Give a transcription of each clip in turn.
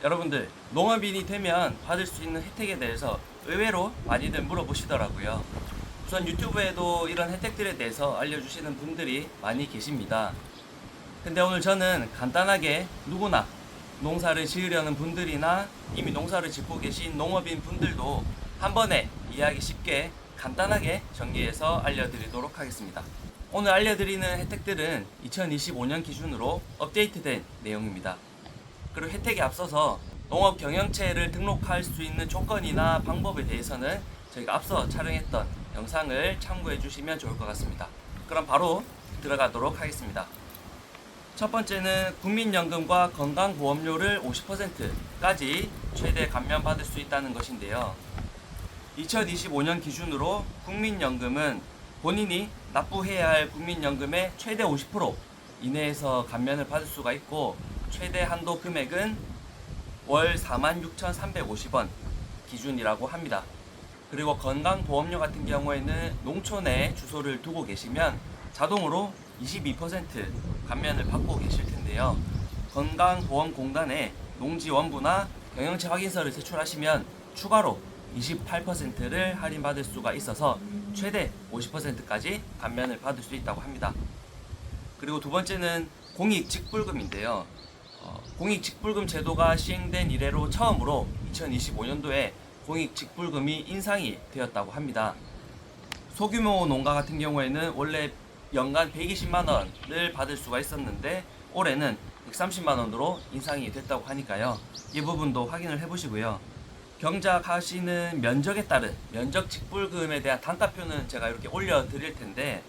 여러분들, 농업인이 되면 받을 수 있는 혜택에 대해서 의외로 많이들 물어보시더라고요. 우선 유튜브에도 이런 혜택들에 대해서 알려주시는 분들이 많이 계십니다. 근데 오늘 저는 간단하게 누구나 농사를 지으려는 분들이나 이미 농사를 짓고 계신 농업인 분들도 한 번에 이해하기 쉽게 간단하게 정리해서 알려드리도록 하겠습니다. 오늘 알려드리는 혜택들은 2025년 기준으로 업데이트된 내용입니다. 그리고 혜택에 앞서서 농업 경영체를 등록할 수 있는 조건이나 방법에 대해서는 저희가 앞서 촬영했던 영상을 참고해 주시면 좋을 것 같습니다. 그럼 바로 들어가도록 하겠습니다. 첫 번째는 국민연금과 건강보험료를 50%까지 최대 감면받을 수 있다는 것인데요. 2025년 기준으로 국민연금은 본인이 납부해야 할 국민연금의 최대 50% 이내에서 감면을 받을 수가 있고, 최대 한도 금액은 월 46,350원 기준이라고 합니다. 그리고 건강보험료 같은 경우에는 농촌에 주소를 두고 계시면 자동으로 22% 감면을 받고 계실 텐데요. 건강보험공단에 농지원부나 경영체 확인서를 제출하시면 추가로 28%를 할인받을 수가 있어서 최대 50%까지 감면을 받을 수 있다고 합니다. 그리고 두 번째는 공익직불금인데요. 공익직불금 제도가 시행된 이래로 처음으로 2025년도에 공익직불금이 인상이 되었다고 합니다. 소규모 농가 같은 경우에는 원래 연간 120만 원을 받을 수가 있었는데 올해는 130만 원으로 인상이 됐다고 하니까요. 이 부분도 확인을 해보시고요. 경작하시는 면적에 따른 면적직불금에 대한 단가표는 제가 이렇게 올려드릴 텐데,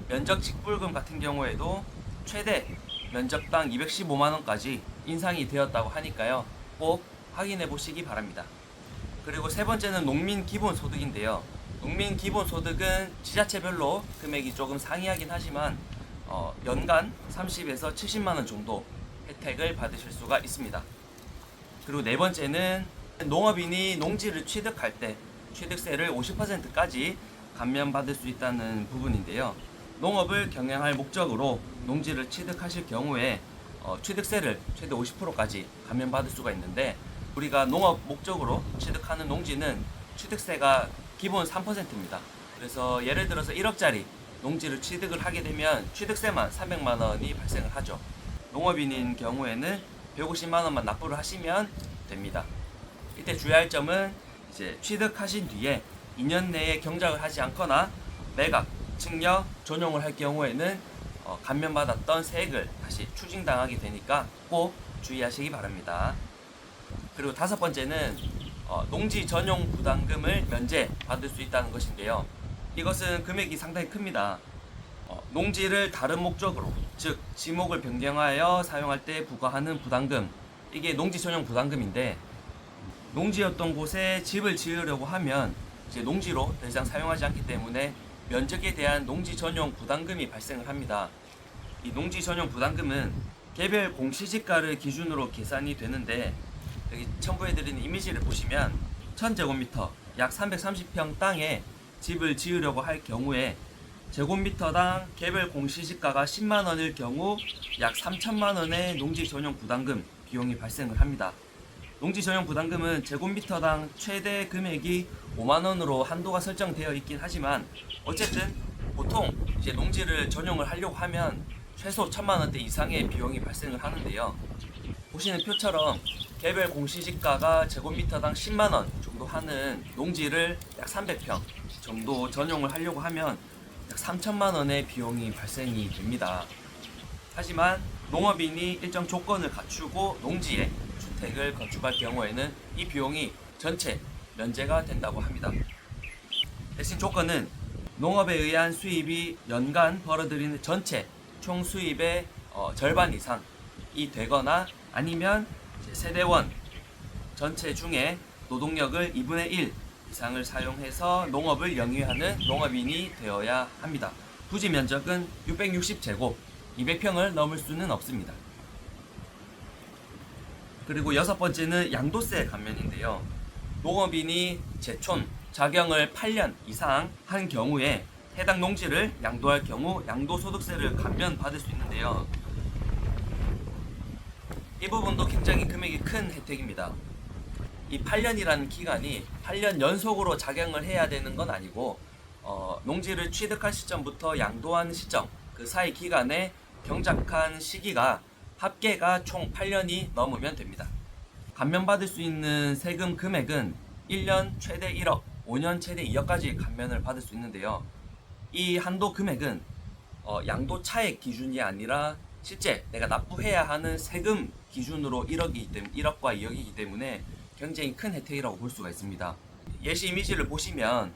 면적직불금 같은 경우에도 최대 면적당 215만 원까지 인상이 되었다고 하니까요. 꼭 확인해 보시기 바랍니다. 그리고 세 번째는 농민기본소득인데요. 농민기본소득은 지자체별로 금액이 조금 상이하긴 하지만 연간 30에서 70만 원 정도 혜택을 받으실 수가 있습니다. 그리고 네 번째는 농업인이 농지를 취득할 때 취득세를 50%까지 감면받을 수 있다는 부분인데요. 농업을 경영할 목적으로 농지를 취득하실 경우에 취득세를 최대 50%까지 감면받을 수가 있는데, 우리가 농업 목적으로 취득하는 농지는 취득세가 기본 3%입니다. 그래서 예를 들어서 1억짜리 농지를 취득을 하게 되면 취득세만 300만 원이 발생을 하죠. 농업인인 경우에는 150만 원만 납부를 하시면 됩니다. 이때 주의할 점은 이제 취득하신 뒤에 2년 내에 경작을 하지 않거나 매각, 증여, 전용을 할 경우에는 감면받았던 세액을 다시 추징당하게 되니까 꼭 주의하시기 바랍니다. 그리고 다섯 번째는 농지 전용 부담금을 면제 받을 수 있다는 것인데요. 이것은 금액이 상당히 큽니다. 농지를 다른 목적으로, 즉 지목을 변경하여 사용할 때 부과하는 부담금, 이게 농지 전용 부담금인데, 농지였던 곳에 집을 지으려고 하면 이제 농지로 더 이상 사용하지 않기 때문에 면적에 대한 농지 전용 부담금이 발생을 합니다. 이 농지 전용 부담금은 개별 공시지가를 기준으로 계산이 되는데, 여기 첨부해드리는 이미지를 보시면 1000제곱미터 약 330평 땅에 집을 지으려고 할 경우에 제곱미터당 개별 공시지가가 10만 원일 경우 약 3천만 원의 농지 전용 부담금 비용이 발생을 합니다. 농지 전용 부담금은 제곱미터당 최대 금액이 5만 원으로 한도가 설정되어 있긴 하지만, 어쨌든 보통 이제 농지를 전용을 하려고 하면 최소 1000만 원대 이상의 비용이 발생을 하는데요. 보시는 표처럼 개별 공시지가가 제곱미터당 10만 원 정도 하는 농지를 약 300평 정도 전용을 하려고 하면 약 3천만 원의 비용이 발생이 됩니다. 하지만 농업인이 일정 조건을 갖추고 농지에 주택을 건축할 경우에는 이 비용이 전체 면제가 된다고 합니다. 대신 조건은 농업에 의한 수입이 연간 벌어들이는 전체 총 수입의 절반 이상이 되거나, 아니면 세대원 전체 중에 노동력을 2분의 1 이상을 사용해서 농업을 영위하는 농업인이 되어야 합니다. 부지 면적은 660제곱, 200평을 넘을 수는 없습니다. 그리고 여섯 번째는 양도세 감면인데요. 농업인이 제촌 작용을 8년 이상 한 경우에 해당 농지를 양도할 경우 양도소득세를 감면받을 수 있는데요. 이 부분도 굉장히 금액이 큰 혜택입니다. 이 8년이라는 기간이 8년 연속으로 작용을 해야 되는 건 아니고 농지를 취득할 시점부터 양도한 시점 그 사이 기간에 경작한 시기가 합계가 총 8년이 넘으면 됩니다. 감면받을 수 있는 세금 금액은 1년 최대 1억, 5년 최대 2억까지 감면을 받을 수 있는데요. 이 한도 금액은 양도 차액 기준이 아니라 실제 내가 납부해야 하는 세금 기준으로 1억과 2억이기 때문에 굉장히 큰 혜택이라고 볼 수가 있습니다. 예시 이미지를 보시면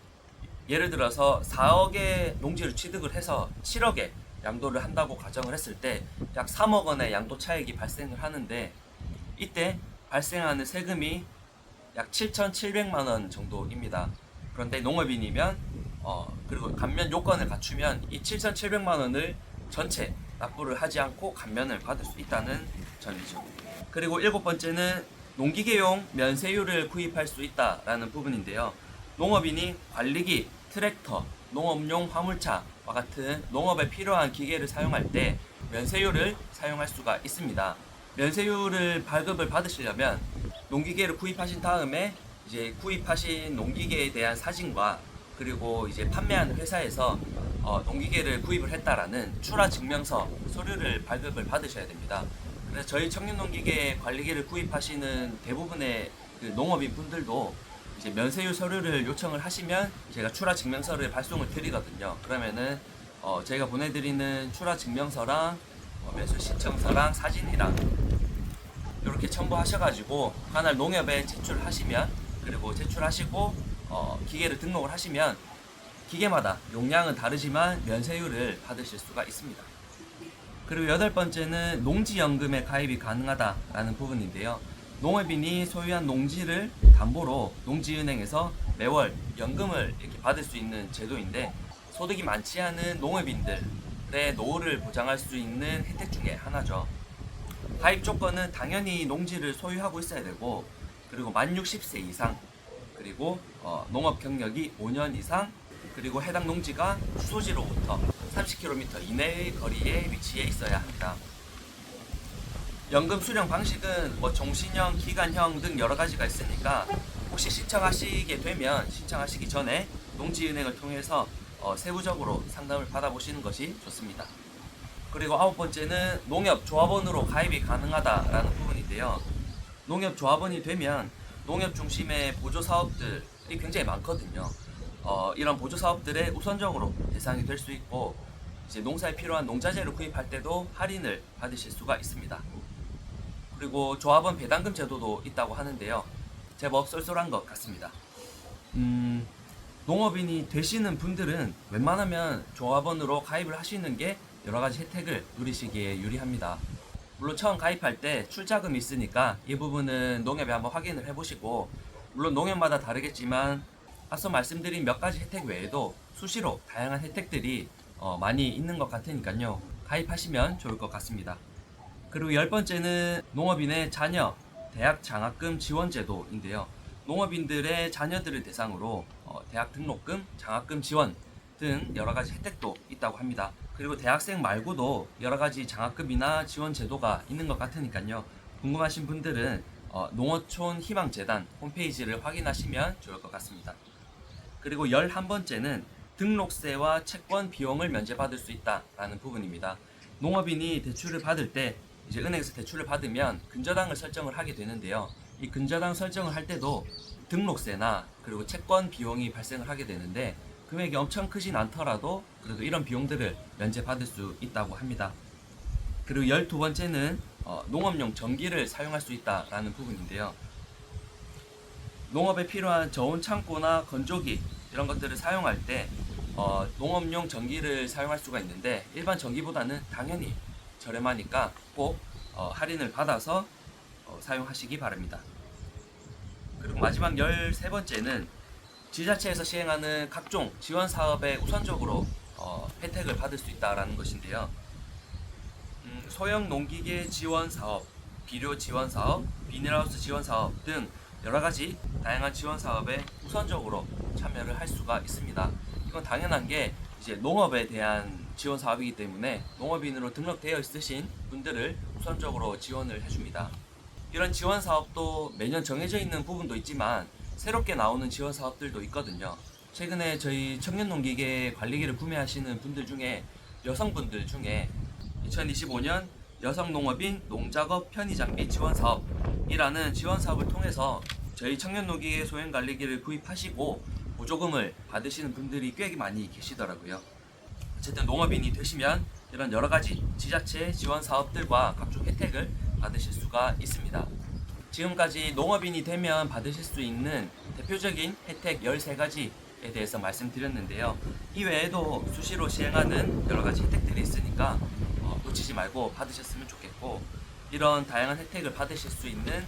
예를 들어서 4억의 농지를 취득을 해서 7억에 양도를 한다고 가정을 했을 때 약 3억 원의 양도 차익이 발생을 하는데 이때 발생하는 세금이 약 7,700만 원 정도입니다. 그런데 농업인이면 그리고 감면 요건을 갖추면 이 7,700만 원을 전체 납부를 하지 않고 감면을 받을 수 있다는 점이죠. 그리고 7번째는 농기계용 면세유를 구입할 수 있다라는 부분인데요. 농업인이 관리기, 트랙터, 농업용 화물차와 같은 농업에 필요한 기계를 사용할 때 면세유를 사용할 수가 있습니다. 면세유를 발급을 받으시려면 농기계를 구입하신 다음에 이제 구입하신 농기계에 대한 사진과 그리고 이제 판매하는 회사에서 농기계를 구입을 했다라는 출하 증명서 서류를 발급을 받으셔야 됩니다. 그래서 저희 청년농기계 관리기를 구입하시는 대부분의 그 농업인 분들도 이제 면세유 서류를 요청을 하시면 제가 출하 증명서를 발송을 드리거든요. 그러면은 저희가 보내드리는 출하 증명서랑 매수 신청서랑 사진이랑 이렇게 첨부하셔가지고 관할 농협에 제출하시면 그리고 제출하시고 기계를 등록을 하시면 기계마다 용량은 다르지만 면세유를 받으실 수가 있습니다. 그리고 8번째는 농지연금에 가입이 가능하다라는 부분인데요. 농업인이 소유한 농지를 담보로 농지은행에서 매월 연금을 이렇게 받을 수 있는 제도인데 소득이 많지 않은 농업인들의 노후를 보장할 수 있는 혜택 중에 하나죠. 가입 조건은 당연히 농지를 소유하고 있어야 되고 그리고 만 60세 이상 그리고 농업 경력이 5년 이상 그리고 해당 농지가 주소지로부터 30km 이내의 거리에 위치해 있어야 합니다. 연금 수령 방식은 종신형, 기간형 등 여러 가지가 있으니까 혹시 신청하시게 되면 신청하시기 전에 농지은행을 통해서 세부적으로 상담을 받아보시는 것이 좋습니다. 그리고 9번째는 농협조합원으로 가입이 가능하다라는 부분인데요. 농협조합원이 되면 농협 중심의 보조사업들이 굉장히 많거든요. 이런 보조사업들에 우선적으로 대상이 될 수 있고 이제 농사에 필요한 농자재를 구입할 때도 할인을 받으실 수가 있습니다. 그리고 조합원 배당금 제도도 있다고 하는데요. 제법 쏠쏠한 것 같습니다. 농업인이 되시는 분들은 웬만하면 조합원으로 가입을 하시는 게 여러가지 혜택을 누리시기에 유리합니다. 물론 처음 가입할 때 출자금이 있으니까 이 부분은 농협에 한번 확인을 해보시고 물론 농협마다 다르겠지만 앞서 말씀드린 몇 가지 혜택 외에도 수시로 다양한 혜택들이 많이 있는 것 같으니까요. 가입하시면 좋을 것 같습니다. 그리고 10번째는 농업인의 자녀 대학 장학금 지원 제도인데요. 농업인들의 자녀들을 대상으로 대학 등록금, 장학금 지원 등 여러 가지 혜택도 있다고 합니다. 그리고 대학생 말고도 여러 가지 장학금이나 지원 제도가 있는 것 같으니까요. 궁금하신 분들은 농어촌 희망재단 홈페이지를 확인하시면 좋을 것 같습니다. 그리고 11번째는 등록세와 채권 비용을 면제받을 수 있다라는 부분입니다. 농업인이 대출을 받을 때 이제 은행에서 대출을 받으면 근저당을 설정을 하게 되는데요. 이 근저당 설정을 할 때도 등록세나 그리고 채권 비용이 발생을 하게 되는데 금액이 엄청 크진 않더라도 그래도 이런 비용들을 면제받을 수 있다고 합니다. 그리고 12번째는 농업용 전기를 사용할 수 있다라는 부분인데요. 농업에 필요한 저온 창고나 건조기 이런 것들을 사용할 때 농업용 전기를 사용할 수가 있는데 일반 전기보다는 당연히 저렴하니까 꼭 할인을 받아서 사용하시기 바랍니다. 그리고 마지막 13번째는 지자체에서 시행하는 각종 지원 사업에 우선적으로 혜택을 받을 수 있다라는 것인데요. 소형 농기계 지원 사업, 비료 지원 사업, 비닐하우스 지원 사업 등 여러 가지 다양한 지원 사업에 우선적으로 참여를 할 수가 있습니다. 이건 당연한 게 이제 농업에 대한 지원 사업이기 때문에 농업인으로 등록되어 있으신 분들을 우선적으로 지원을 해줍니다. 이런 지원 사업도 매년 정해져 있는 부분도 있지만 새롭게 나오는 지원 사업들도 있거든요. 최근에 저희 청년농기계 관리기를 구매하시는 분들 중에 여성분들 중에 2025년 여성농업인 농작업 편의장비 지원 사업이라는 지원 사업을 통해서 저희 청년농기계 소형관리기를 구입하시고 보조금을 받으시는 분들이 꽤 많이 계시더라고요. 어쨌든 농업인이 되시면 이런 여러가지 지자체 지원 사업들과 각종 혜택을 받으실 수가 있습니다. 지금까지 농업인이 되면 받으실 수 있는 대표적인 혜택 13가지에 대해서 말씀드렸는데요. 이 외에도 수시로 시행하는 여러가지 혜택들이 있으니까 놓치지 말고 받으셨으면 좋겠고, 이런 다양한 혜택을 받으실 수 있는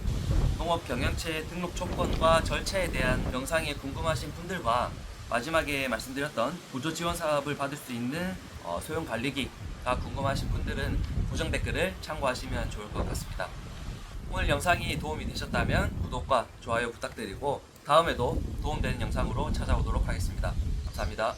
농업경영체 등록 조건과 절차에 대한 영상이 궁금하신 분들과 마지막에 말씀드렸던 보조 지원 사업을 받을 수 있는 소형 관리기가 궁금하신 분들은 고정 댓글을 참고하시면 좋을 것 같습니다. 오늘 영상이 도움이 되셨다면 구독과 좋아요 부탁드리고 다음에도 도움되는 영상으로 찾아오도록 하겠습니다. 감사합니다.